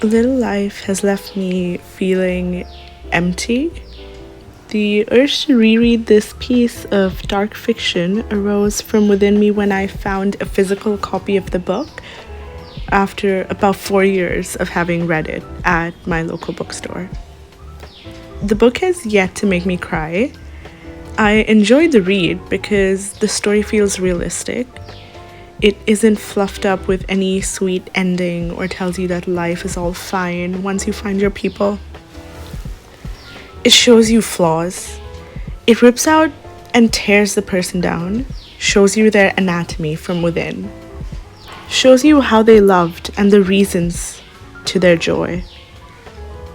Little Life has left me feeling empty. The urge to reread this piece of dark fiction arose from within me when I found a physical copy of the book after about 4 years of having read it at my local bookstore. The book has yet to make me cry. I enjoyed the read because the story feels realistic. It isn't fluffed up with any sweet ending or tells you that life is all fine once you find your people. It shows you flaws. It rips out and tears the person down, shows you their anatomy from within, shows you how they loved and the reasons to their joy.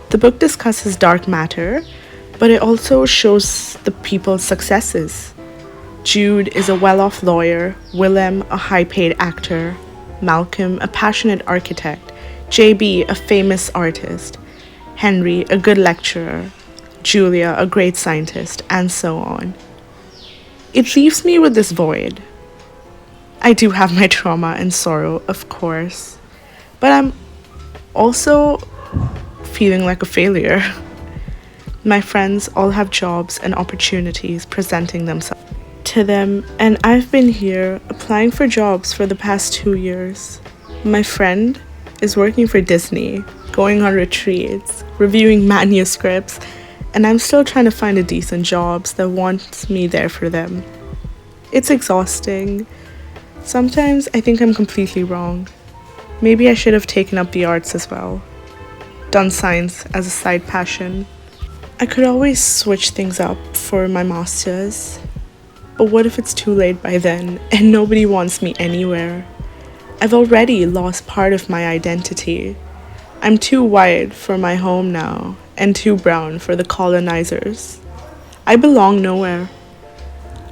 The book discusses dark matter, but it also shows the people's successes. Jude is a well-off lawyer, Willem a high-paid actor, Malcolm a passionate architect, JB a famous artist, Henry a good lecturer, Julia a great scientist, and so on. It leaves me with this void. I do have my trauma and sorrow, of course, but I'm also feeling like a failure. My friends all have jobs and opportunities presenting themselves to them, and I've been here applying for jobs for the past 2 years. My friend is working for Disney, going on retreats, reviewing manuscripts, and I'm still trying to find a decent job that wants me there for them. It's exhausting. Sometimes I think I'm completely wrong. Maybe I should have taken up the arts as well, done science as a side passion. I could always switch things up for my master's. But what if it's too late by then and nobody wants me anywhere? I've already lost part of my identity. I'm too white for my home now and too brown for the colonizers. I belong nowhere.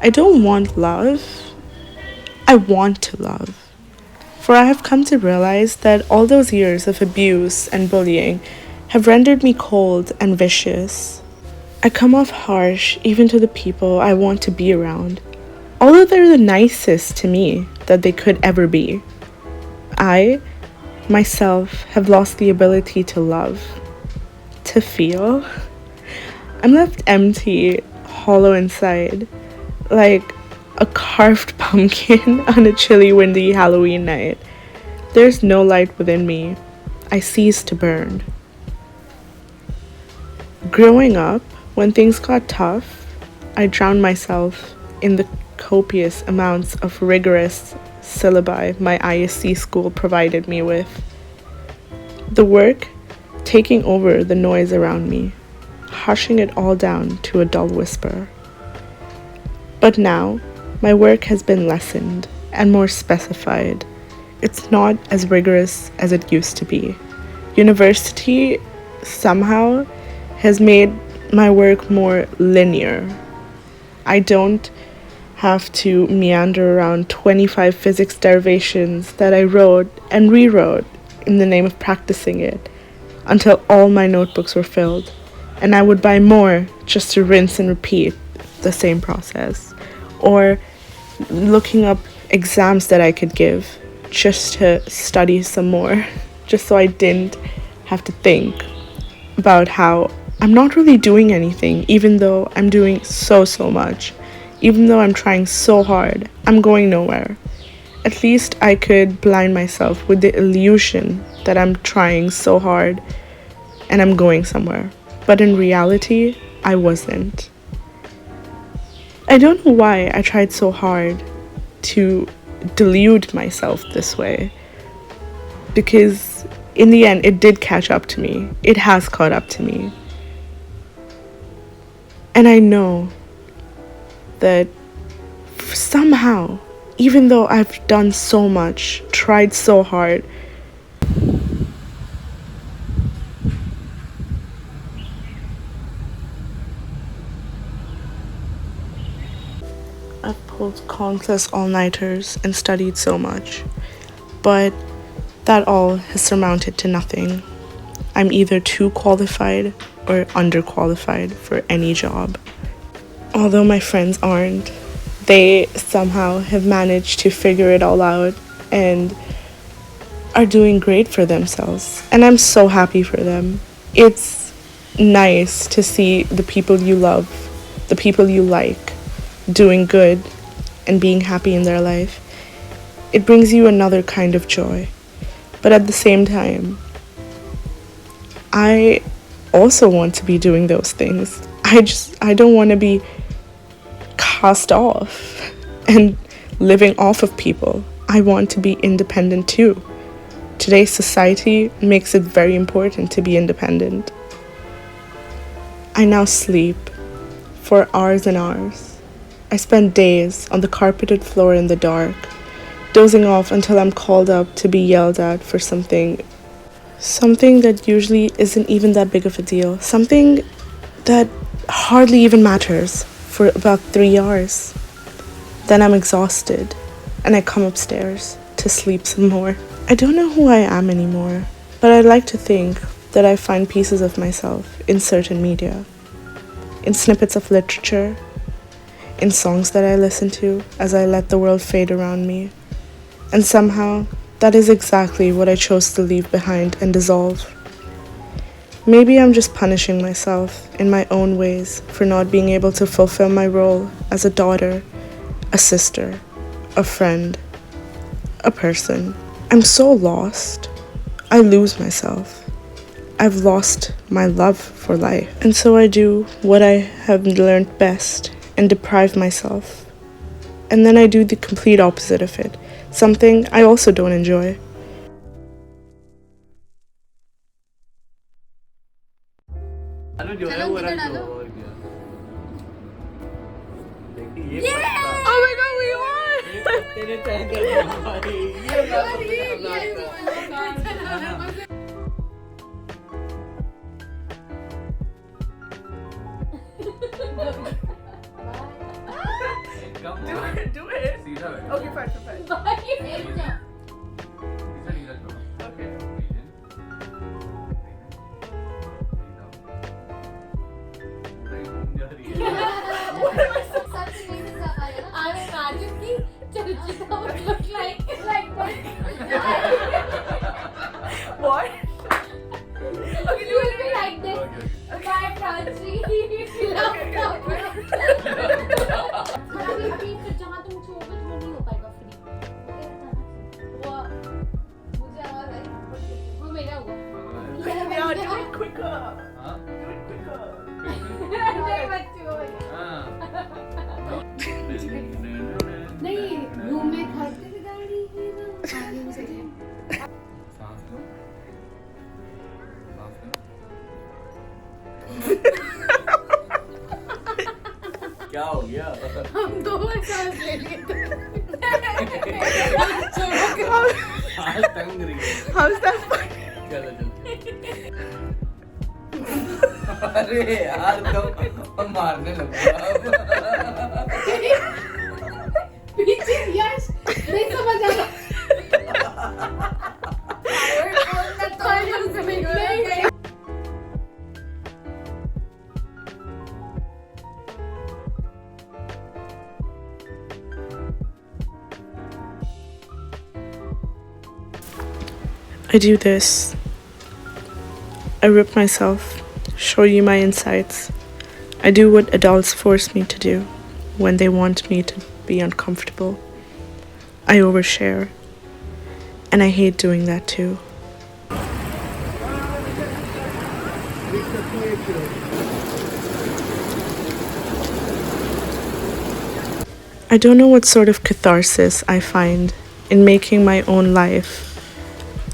I don't want love. I want to love. For I have come to realize that all those years of abuse and bullying have rendered me cold and vicious. I come off harsh even to the people I want to be around, although they're the nicest to me that they could ever be. I, myself, have lost the ability to love, to feel. I'm left empty, hollow inside, like a carved pumpkin on a chilly, windy Halloween night. There's no light within me. I cease to burn. Growing up, when things got tough, I drowned myself in the copious amounts of rigorous syllabi my ISC school provided me with. The work taking over the noise around me, hushing it all down to a dull whisper. But now, my work has been lessened and more specified. It's not as rigorous as it used to be. University somehow has made my work more linear. I don't have to meander around 25 physics derivations that I wrote and rewrote in the name of practicing it until all my notebooks were filled, and I would buy more just to rinse and repeat the same process, or looking up exams that I could give just to study some more, just so I didn't have to think about how I'm not really doing anything, even though I'm doing so much. Even though I'm trying so hard, I'm going nowhere. At least I could blind myself with the illusion that I'm trying so hard and I'm going somewhere. But in reality, I wasn't. I don't know why I tried so hard to delude myself this way. Because in the end, it did catch up to me. It has caught up to me. And I know that somehow, even though I've done so much, tried so hard, I've pulled countless all-nighters and studied so much, but that all has surmounted to nothing. I'm either too qualified or underqualified for any job. although my friends aren't. They somehow have managed to figure it all out and are doing great for themselves. And I'm so happy for them. It's nice to see the people you love, the people you like, doing good and being happy in their life. It brings you another kind of joy. But at the same time, I also want to be doing those things. I don't want to be cast off and living off of people. I want to be independent too. Today's society makes it very important to be independent. I now sleep for hours and hours. I spend days on the carpeted floor in the dark, dozing off until I'm called up to be yelled at for something that usually isn't even that big of a deal, something that hardly even matters for about 3 hours. Then I'm exhausted and I come upstairs to sleep some more. I don't know who I am anymore, but I like to think that I find pieces of myself in certain media, in snippets of literature, in songs that I listen to as I let the world fade around me. And somehow, that is exactly what I chose to leave behind and dissolve. Maybe I'm just punishing myself in my own ways for not being able to fulfill my role as a daughter, a sister, a friend, a person. I'm so lost. I lose myself. I've lost my love for life. And so I do what I have learned best and deprive myself. And then I do the complete opposite of it, something I also don't enjoy. Oh my god, we won! Do it. Okay, fine. Okay. What? Okay, do it like this. Bye, Francie. जहाँ तुम छूओगे वो नहीं हो पाएगा free. वो मुझे आवाज आई वो मेरा हुआ. Yeah, do it quicker. हाँ? Do it quicker. नहीं बच्चों. नहीं रूम में खाते थे गाड़ी आगे से सांस लो. क्या हो गया? हम दो सांस ले लिए थे. सांस तंग रही है. How's that funny? चलो. अरे यार तो मारने लगा. पीछे यश नहीं समझ आया. I do this. I rip myself, show you my insides. I do what adults force me to do when they want me to be uncomfortable. I overshare. And I hate doing that too. I don't know what sort of catharsis I find in making my own life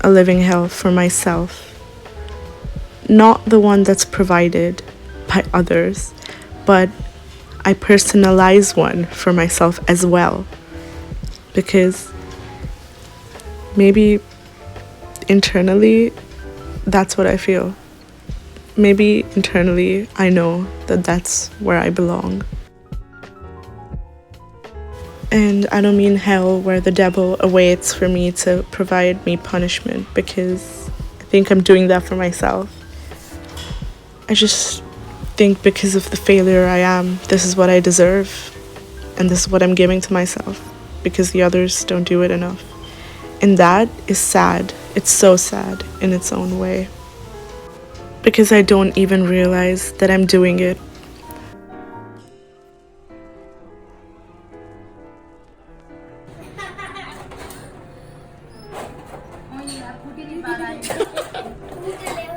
a living hell for myself. Not the one that's provided by others, but I personalize one for myself as well. Because maybe internally, that's what I feel. Maybe internally, I know that that's where I belong. And I don't mean hell where the devil awaits for me to provide me punishment, because I think I'm doing that for myself. I just think because of the failure I am, this is what I deserve, and this is what I'm giving to myself because the others don't do it enough. And that is sad. It's so sad in its own way. Because I don't even realize that I'm doing it. Oh, yeah, put it in para.